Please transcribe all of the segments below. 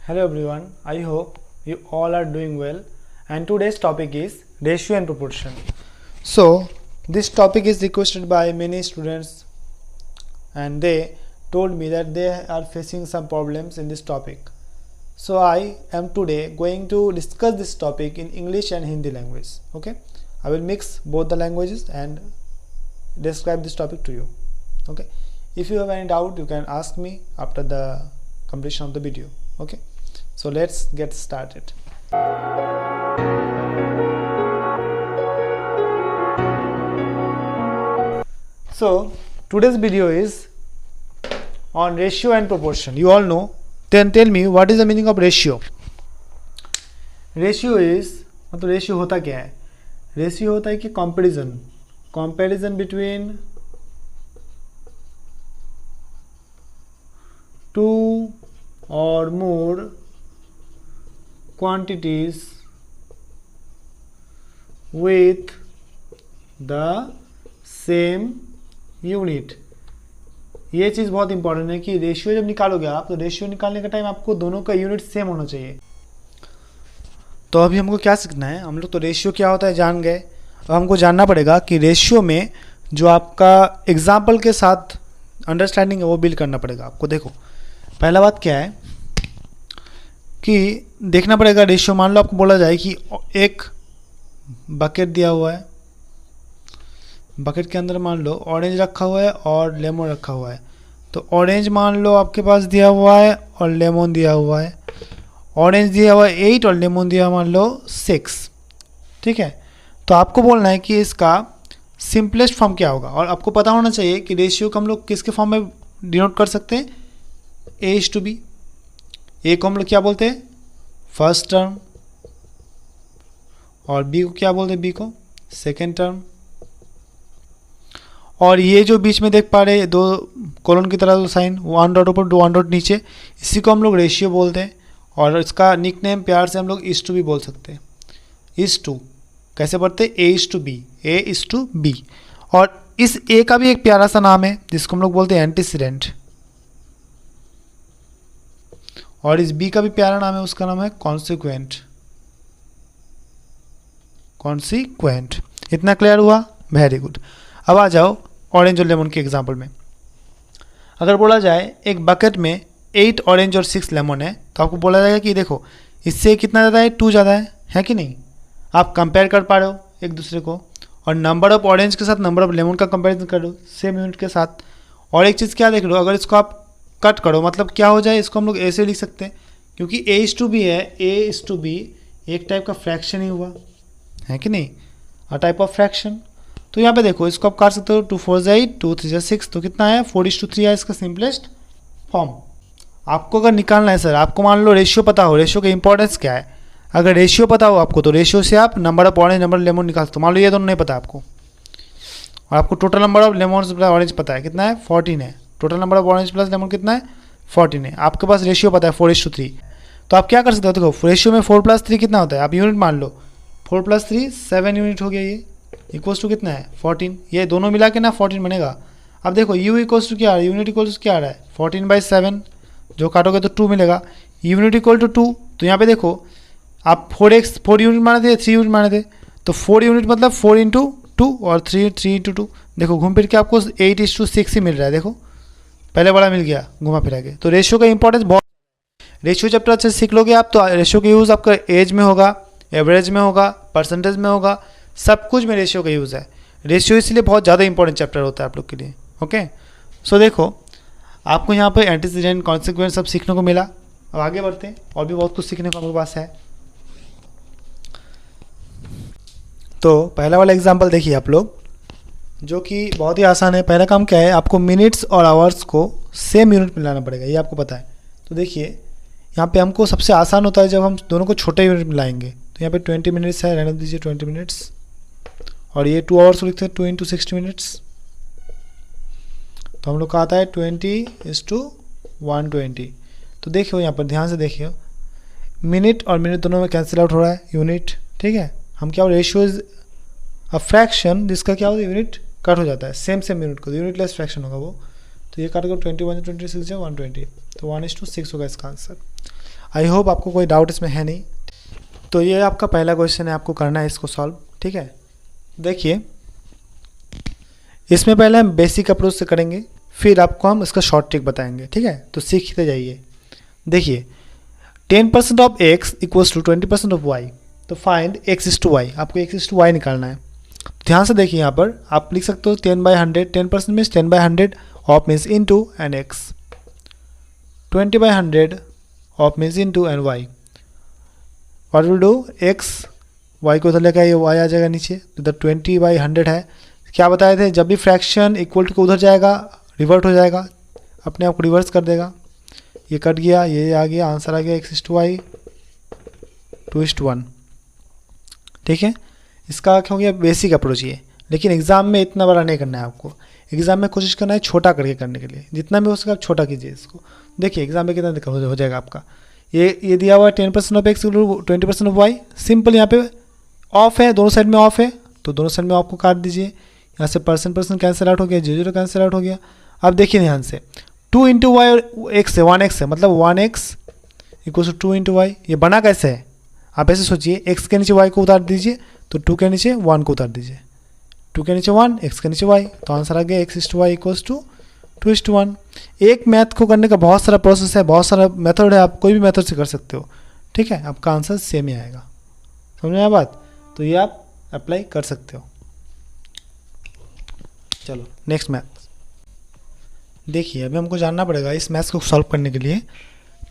Hello everyone, I hope you all are doing well, and today's topic is ratio and proportion. So this topic is requested by many students and they told me that they are facing some problems in this topic. So I am today going to discuss this topic in English and Hindi language. Okay, I will mix both the languages and describe this topic to you. Okay, if you have any doubt you can ask me after the completion of the video. Okay, so let's get started. So today's video is on ratio and proportion. You all know. Then tell me what is the meaning of ratio. Ratio is मतलब ratio होता क्या है? Ratio होता है कि comparison between two or more quantities with the same unit. ये चीज़ बहुत important है कि रेशियो जब निकालोगे आप तो रेशियो निकालने का टाइम आपको दोनों का यूनिट सेम होना चाहिए. तो अभी हमको क्या सीखना है, हम लोग तो रेशियो क्या होता है जान गए. अब हमको जानना पड़ेगा कि रेशियो में जो आपका एग्जाम्पल के साथ अंडरस्टैंडिंग है वो बिल्ड करना पड़ेगा आपको. देखो पहला बात क्या है कि देखना पड़ेगा रेशियो. मान लो आपको बोला जाए कि एक बकेट दिया हुआ है, बकेट के अंदर मान लो ऑरेंज रखा हुआ है और लेमन रखा हुआ है. तो ऑरेंज मान लो आपके पास दिया हुआ है और लेमन दिया हुआ है. ऑरेंज दिया हुआ है 8 और लेमन दिया मान लो 6. ठीक है, तो आपको बोलना है कि इसका सिंपलेस्ट फॉर्म क्या होगा. और आपको पता होना चाहिए कि रेशियो को हम लोग किसके फॉर्म में डिनोट कर सकते हैं, A:B. ए को हम लोग क्या बोलते हैं फर्स्ट टर्म, और बी को क्या बोलते हैं, बी को सेकेंड टर्म. और ये जो बीच में देख पा रहे हैं दो कॉलन की तरह साइन, 1 डॉट ऊपर 1 डॉट नीचे, इसी को हम लोग रेशियो बोलते हैं. और इसका निकनेम प्यार से हम लोग इज टू बी बोल सकते हैं. इज टू कैसे पढ़ते हैं, A:B, A:B. और इस ए का भी एक प्यारा सा नाम है जिसको हम लोग बोलते हैं एंटीसीडेंट. और इस बी का भी प्यारा नाम है, उसका नाम है कॉन्सिक्वेंट. इतना क्लियर हुआ, वेरी गुड. अब आ जाओ ऑरेंज और लेमन के एग्जांपल में. अगर बोला जाए एक बकेट में 8 ऑरेंज और 6 लेमन है तो आपको बोला जाएगा कि देखो इससे कितना ज़्यादा है, 2 ज़्यादा है कि नहीं. आप कंपेयर कर पा रहे हो एक दूसरे को, और नंबर ऑफ ऑरेंज के साथ नंबर ऑफ लेमन का कंपेरिजन कर लो सेम यूनिट के साथ. और एक चीज़ क्या देख लो, अगर इसको आप कट करो मतलब क्या हो जाए, इसको हम लोग ऐसे लिख सकते हैं क्योंकि A:B है. A:B एक टाइप का फ्रैक्शन ही हुआ है कि नहीं, अ टाइप ऑफ फ्रैक्शन. तो यहाँ पे देखो इसको आप काट सकते हो, 2 4 8, 2 3 6, तो कितना है 4:3 है इसका सिंपलेस्ट फॉर्म. आपको अगर निकालना है सर, आपको मान लो रेशियो पता हो, रेशियो का इंपॉर्टेंस क्या है. अगर रेशियो पता हो आपको तो रेशियो से आप number of orange number lemon निकाल सकते हो. मान लो ये दोनों नहीं पता आपको, और आपको total number of lemon plus orange पता है कितना है, 14 है. Total number of orange plus lemon कितना है, 14 है. आपके पास रेशियो पता है 4:3. तो आप क्या कर सकते हो, देखो रेशियो में 4 + 3 कितना होता है, आप यूनिट मान लो. 4 + 3 7 यूनिट हो गया. ये इक्वल्स टू कितना है 14. ये दोनों मिला के ना 14 बनेगा. अब देखो यू इक्वल्स टू क्या आ रहा है, यूनिट इक्वल्स टू क्या आ रहा है 14/7. जो काटोगे तो 2 मिलेगा. Unit equal to 2. तो यहाँ पे देखो आप 4 यूनिट माने थे, 3 यूनिट माने थे, तो 4 यूनिट मतलब 4 × 2 और 3 × 2. देखो घूम फिर के आपको 8:6 ही मिल रहा है. देखो पहले बड़ा मिल गया घुमा फिरा के. तो रेशियो का इंपॉर्टेंस बहुत. रेशियो चैप्टर अच्छे से सीख लोगे आप तो रेशियो का यूज़ आपका एज में होगा, एवरेज में होगा, परसेंटेज में होगा, सब कुछ में रेशियो का यूज़ है. रेशियो इसलिए बहुत ज़्यादा इंपॉर्टेंट चैप्टर होता है आप लोग के लिए. ओके, सो देखो आपको यहाँ पे एंटीसीडेंट कॉन्सिक्वेंस सब सीखने को मिला. अब आगे बढ़ते हैं, और भी बहुत कुछ सीखने को हमारे पास है. तो पहला वाला एग्जाम्पल देखिए आप लोग, जो कि बहुत ही आसान है. पहला काम क्या है, आपको मिनट्स और आवर्स को सेम यूनिट में लाना पड़ेगा, ये आपको पता है. तो देखिए यहाँ पे हमको सबसे आसान होता है जब हम दोनों को छोटे यूनिट में लाएंगे. तो यहाँ पे 20 मिनट्स है, रहने दीजिए 20 मिनट्स. और ये 2 आवर्स को लिखते हैं 2 × 60 मिनट्स. तो हम लोग का आता है 20:120. तो देखियो यहाँ पर ध्यान से देखियो, मिनट और मिनट दोनों में कैंसिल आउट हो रहा है यूनिट. ठीक है, हम क्या रेशियो इज अ फ्रैक्शन जिसका क्या होता है यूनिट कट हो जाता है सेम यूनिट को, यूनिटलेस फ्रैक्शन होगा वो. तो ये काट कर 21 26 120, तो 1:6 होगा इसका आंसर. आई होप आपको कोई डाउट इसमें है नहीं। तो ये आपका पहला क्वेश्चन है, आपको करना है इसको सॉल्व। ठीक है, देखिए इसमें पहले हम बेसिक अप्रोच से करेंगे, फिर आपको हम इसका शॉर्ट ट्रिक बताएंगे। ठीक है, तो सीखते जाइए। देखिए 10% of x equals to 20% of y, तो find x is to y, आपको x इज टू वाई निकालना है। ध्यान से देखिए, यहाँ पर आप लिख सकते हो 10/100, 10% means 10/100 of means into an x, 20/100 of means into an y। What will do, x y को उधर लेकर ये y आ जाएगा नीचे, इधर 20/100 है। क्या बताए थे, जब भी फ्रैक्शन इक्वल टू को उधर जाएगा रिवर्ट हो जाएगा, अपने आप को रिवर्स कर देगा। ये कट गया, ये आ गया, आंसर आ गया x इज टू वाई 2:1। ठीक है, इसका क्या हो गया, बेसिक अप्रोच ये। लेकिन एग्जाम में इतना बड़ा नहीं करना है आपको, एग्जाम में कोशिश करना है छोटा करके करने के लिए, जितना भी हो सके आप छोटा कीजिए इसको। देखिए एग्जाम में कितना हो जाएगा आपका, ये दिया हुआ है 10% of x 20% of y। Simple, यहाँ पे ऑफ है, दोनों साइड में ऑफ है, तो दोनों साइड में ऑफ को काट दीजिए। यहाँ से परसेंट कैंसिल आउट हो गया, 0 कैंसिल आउट हो गया। अब देखिए ध्यान से 2 इंटू वाई एक्स है, 1x है, मतलब 1x equal to 2 into Y. ये बना कैसे है, आप ऐसे सोचिए, x के नीचे y को उतार दीजिए, तो 2 के नीचे 1 को उतार दीजिए, 2 के नीचे 1, x के नीचे y, तो आंसर आ गया x is to y equals to 2:1। एक मैथ को करने का बहुत सारा प्रोसेस है, बहुत सारा मेथड है, आप कोई भी मेथड से कर सकते हो। ठीक है, आपका आंसर सेम ही आएगा। समझ में आया बात, तो ये आप अप्लाई कर सकते हो। चलो नेक्स्ट मैथ देखिए, अभी हमको जानना पड़ेगा इस मैथ्स को सॉल्व करने के लिए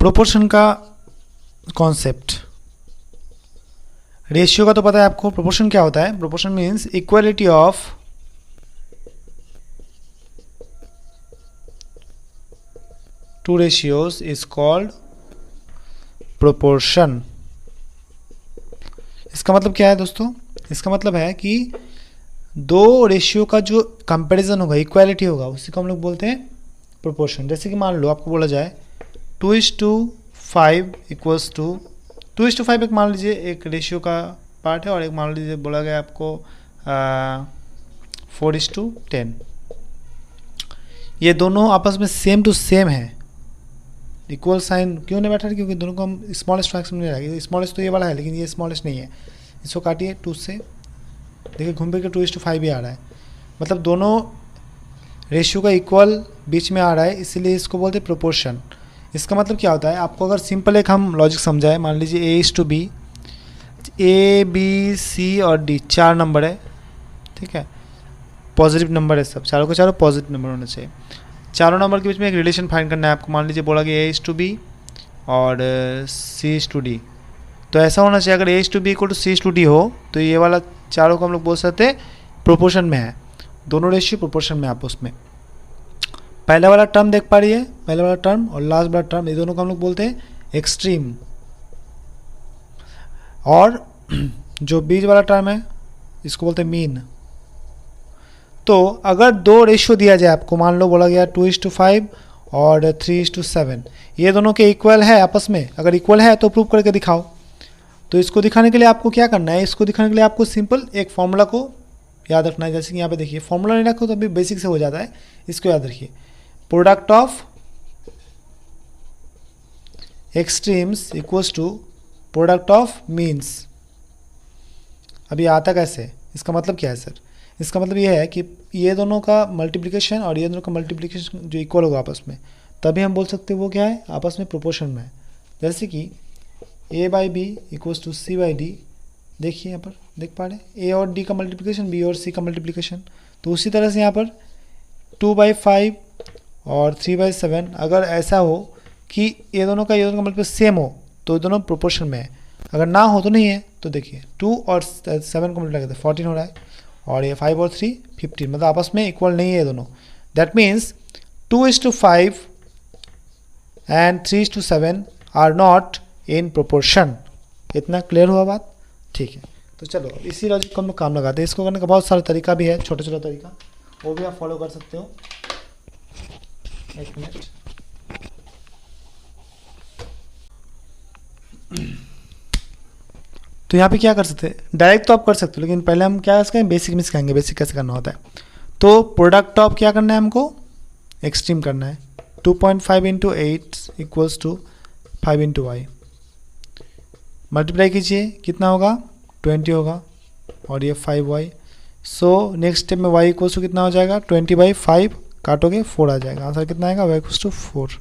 प्रोपोर्शन का कॉन्सेप्ट। रेशियो का तो पता है आपको, प्रोपोर्शन क्या होता है, proportion means equality of two ratios is called proportion. इसका मतलब क्या है दोस्तों, इसका मतलब है कि दो रेशियो का जो कंपैरिजन होगा, इक्वालिटी होगा, उसी को हम लोग बोलते हैं प्रोपोर्शन। जैसे कि मान लो आपको बोला जाए 2:5 इक्वल्स टू 2:5 एक मान लीजिए एक रेशियो का पार्ट है, और एक मान लीजिए बोला गया आपको 4:10। ये दोनों आपस में सेम टू सेम है, इक्वल साइन क्यों नहीं बैठा, क्योंकि दोनों को हम स्मॉलेस्ट फ्रैक्शन में रहेगा। स्मॉलेस्ट तो ये वाला है, लेकिन ये स्मॉलेस्ट नहीं है। इसको काटिए 2 से, देखिए घूम फिर के 2:5 ही आ रहा है, मतलब दोनों रेशियो का इक्वल बीच में आ रहा है, इसीलिए इसको बोलते हैं प्रोपोर्शन। इसका मतलब क्या होता है, आपको अगर सिंपल एक हम लॉजिक समझाए, मान लीजिए A:B, A B C और D 4 नंबर है। ठीक है, पॉजिटिव नंबर है, सब चारों के चारों पॉजिटिव नंबर होने चाहिए। चारों नंबर के बीच में एक रिलेशन फाइंड करना है आपको। मान लीजिए बोला कि A:B और C:D, तो ऐसा होना चाहिए, अगर A:B इक्वल टू C:D हो तो ये वाला चारों को हम लोग बोल सकते हैं प्रोपोर्शन में है, दोनों रेशियो प्रोपोर्शन में आपस में। पहला वाला टर्म देख पा रही है, पहला वाला टर्म और लास्ट वाला टर्म, ये दोनों को हम लोग बोलते हैं एक्सट्रीम। और जो बीच वाला टर्म है इसको बोलते हैं मीन। तो अगर दो रेशियो दिया जाए आपको, मान लो बोला गया 2:5 और 3:7, ये दोनों के इक्वल है आपस में, अगर इक्वल है तो प्रूव करके दिखाओ। तो इसको दिखाने के लिए आपको क्या करना है, इसको दिखाने के लिए आपको सिंपल एक फॉर्मूला को याद रखना है। जैसे कि यहाँ पे देखिए, फॉर्मूला नहीं रखो तो अभी बेसिक से हो जाता है, इसको याद रखिए, product of extremes equals to product of means. अभी आता कैसे, इसका मतलब क्या है सर, इसका मतलब ये है कि ये दोनों का मल्टीप्लिकेशन और ये दोनों का मल्टीप्लिकेशन जो इक्वल होगा आपस में, तभी हम बोल सकते हैं वो क्या है, आपस में प्रोपोर्शन में है। जैसे कि A/B इक्वल्स टू C/D, देखिए यहाँ पर देख पा रहे हैं A और D का मल्टीप्लिकेशन, B और C का मल्टीप्लिकेशन। तो उसी तरह से यहाँ पर 2/5 और 3/7, अगर ऐसा हो कि ये दोनों का मल्टीप्लिकेशन सेम हो तो दोनों प्रोपोर्शन में है, अगर ना हो तो नहीं है। तो देखिए 2 और 7 को मल्टीप्लाई करते हैं 14 हो रहा है, और ये 5 और 3 15, मतलब आपस में इक्वल नहीं है दोनों। That means 2:5 and 3:7 are not in proportion. इतना क्लियर हुआ बात, ठीक है। तो चलो इसी लॉजिक को हम लोग काम लगाते हैं। इसको करने का बहुत सारा तरीका भी है, छोटा छोटा तरीका, वो भी आप फॉलो कर सकते हो। एक मिनट, तो यहाँ पे क्या कर सकते हैं, डायरेक्ट तो आप कर सकते हो, लेकिन पहले हम क्या करें, बेसिक में सिखाएंगे, बेसिक कैसे करना होता है। तो प्रोडक्ट ऑफ क्या करना है हमको, एक्सट्रीम करना है। 2.5 × 8 इक्वल्स टू 5 × y, मल्टीप्लाई कीजिए, कितना होगा 20 होगा, और ये 5y। सो नेक्स्ट स्टेप में y इक्वल्स टू कितना हो जाएगा 20/5, काटोगे 4 आ जाएगा। आंसर कितना आएगा y इक्वल्स टू 4।